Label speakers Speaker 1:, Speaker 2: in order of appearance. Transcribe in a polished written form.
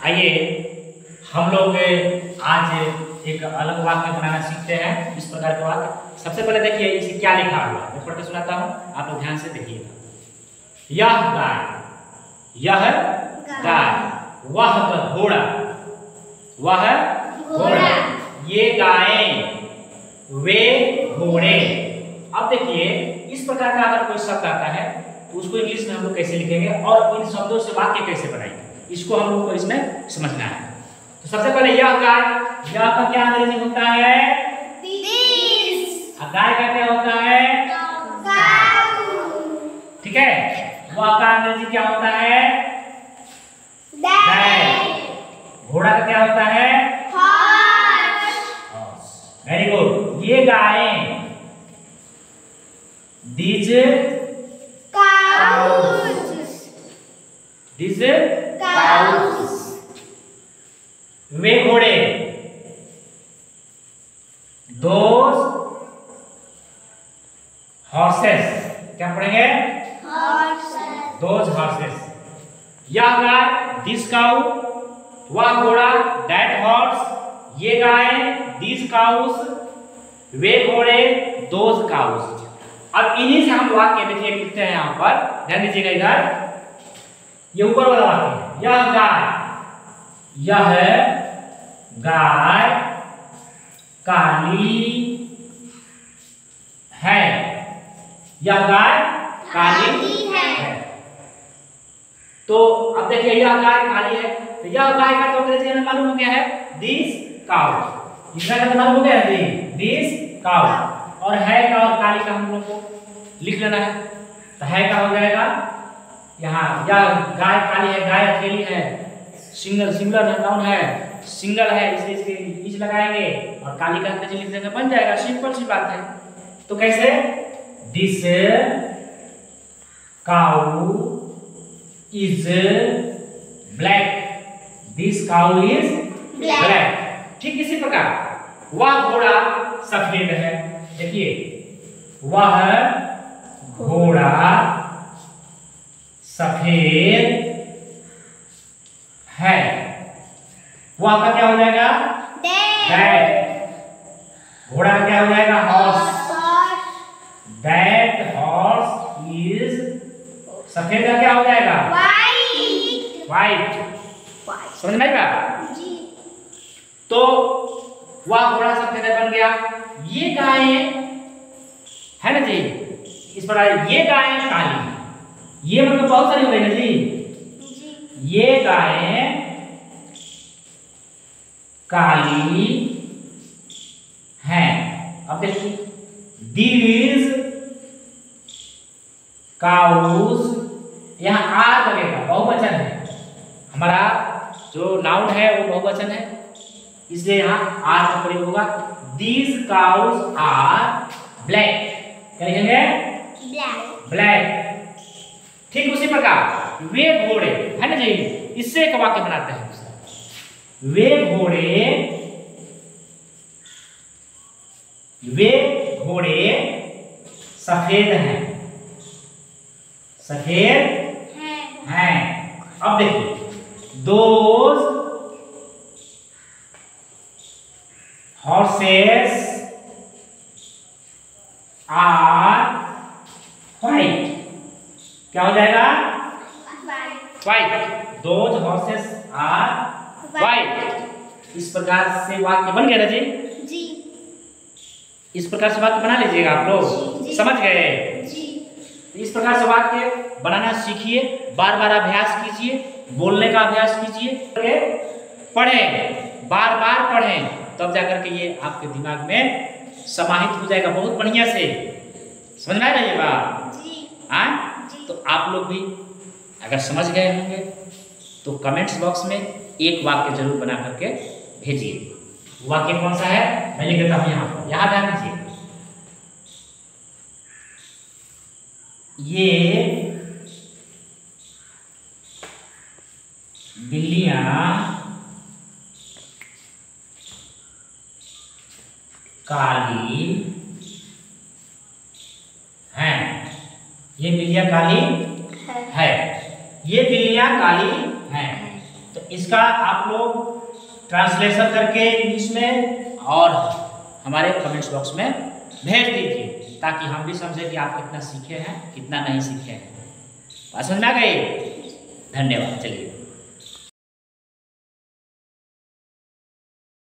Speaker 1: आइए हम लोग आज एक अलग वाक्य बनाना सीखते हैं। इस प्रकार का वाक्य सबसे पहले देखिए इसे क्या लिखा हुआ है, मैं पढ़ के सुनाता हूँ, आप लोग ध्यान से देखिएगा। यह गाय, यह गाय, वह घोड़ा, वह घोड़ा, ये गायें, वे घोड़े। अब देखिए इस प्रकार का अगर कोई शब्द आता है तो उसको इंग्लिश में हम लोग कैसे लिखेंगे और इन शब्दों से वाक्य कैसे बनाएंगे, इसको हम लोग को इसमें समझना है। तो सबसे पहले यह गाय, यह का क्या अंग्रेजी होता है? गाय का क्या होता है? ठीक है। वह का अंग्रेजी क्या होता है? घोड़ा का क्या होता है? Very good. ये गायें, these cows, वे घोड़े, those horses, क्या पढ़ेंगे? those horses। यह गाय, this cow, वह घोड़ा, that horse, ये गाय, these cows, वे घोड़े, those cows। अब इन्हीं से हम वाक्य देखिए लिखते हैं यहाँ पर, ध्यान दीजिएगा इधर, ये ऊपर वाला वाक्य है। यह गाय, यह गाय काली है, यह गाय काली है। तो अब देखिए यह गाय काली है, तो यह गाय का तो अंग्रेजी में मालूम हो गया है दिस काउ, इसका तो मालूम हो गया है दिस काउ। और है का और काली का हम लोग को लिख लेना है। तो है का हो जाएगा यहाँ, यह गाय काली है, गाय अकेली है, सिंगल नाउन है, सिंगल है, इसलिए इसके इज लगाएंगे और काली का अंग्रेजी लिख देंगे, बन जाएगा। सिंपल सी बात है। तो कैसे? This cow is black, this cow is black. ठीक इसी प्रकार वह घोड़ा सफेद है। देखिए वह घोड़ा सफेद है, वह का क्या हो जाएगा? घोड़ा का क्या हो जाएगा? हॉर्स। दैट हॉर्स इज, सफेद का क्या हो जाएगा? वाइट। समझ में आएगा? तो वह घोड़ा सफेद बन गया। ये गायें है ना जी, इस पर ये गायें काली, ये मतलब बहुत सारी हो गई ना जी। ये गायें काली हैं। अब देखिए these cows, यहाँ आर लगेगा, बहुवचन है, हमारा जो नाउन है वो बहुवचन है, इसलिए यहाँ आर का प्रयोग होगा। These cows are black, क्या लिखेंगे? ब्लैक। ठीक उसी प्रकार वे घोड़े है ना जी, इससे एक वाक्य बनाते हैं। वे घोड़े सफेद हैं, सफेद हैं। अब देखिए those horses are white, क्या हो जाएगा? white। those horses are white। इस प्रकार से वाक्य बन गया ना जी। इस प्रकार से वाक्य बना लीजिएगा आप लोग, समझ गए? इस प्रकार से वाक्य बनाना सीखिए, बार बार अभ्यास कीजिए, बोलने का अभ्यास कीजिए, पढ़ें, बार बार पढ़ें, तब जाकर के ये आपके दिमाग में समाहित हो जाएगा बहुत बढ़िया से। समझ में आ रही है बात? हाँ, तो आप लोग भी अगर समझ गए होंगे तो कमेंट्स बॉक्स में एक वाक्य जरूर बना करके भेजिए। वाक्य कौन सा है मैं लिख देता हूं यहाँ पर, यहाँ ध्यान दीजिए। ये बिल्लियां काली हैं, ये बिल्लियां काली है, ये बिल्लियां काली हैं। तो इसका आप लोग ट्रांसलेशन करके इंग्लिश में और हमारे कमेंट्स बॉक्स में भेज दीजिए, ताकि हम भी समझें कि आप कितना सीखे हैं कितना नहीं सीखे हैं। समझ में आ गई? धन्यवाद। चलिए।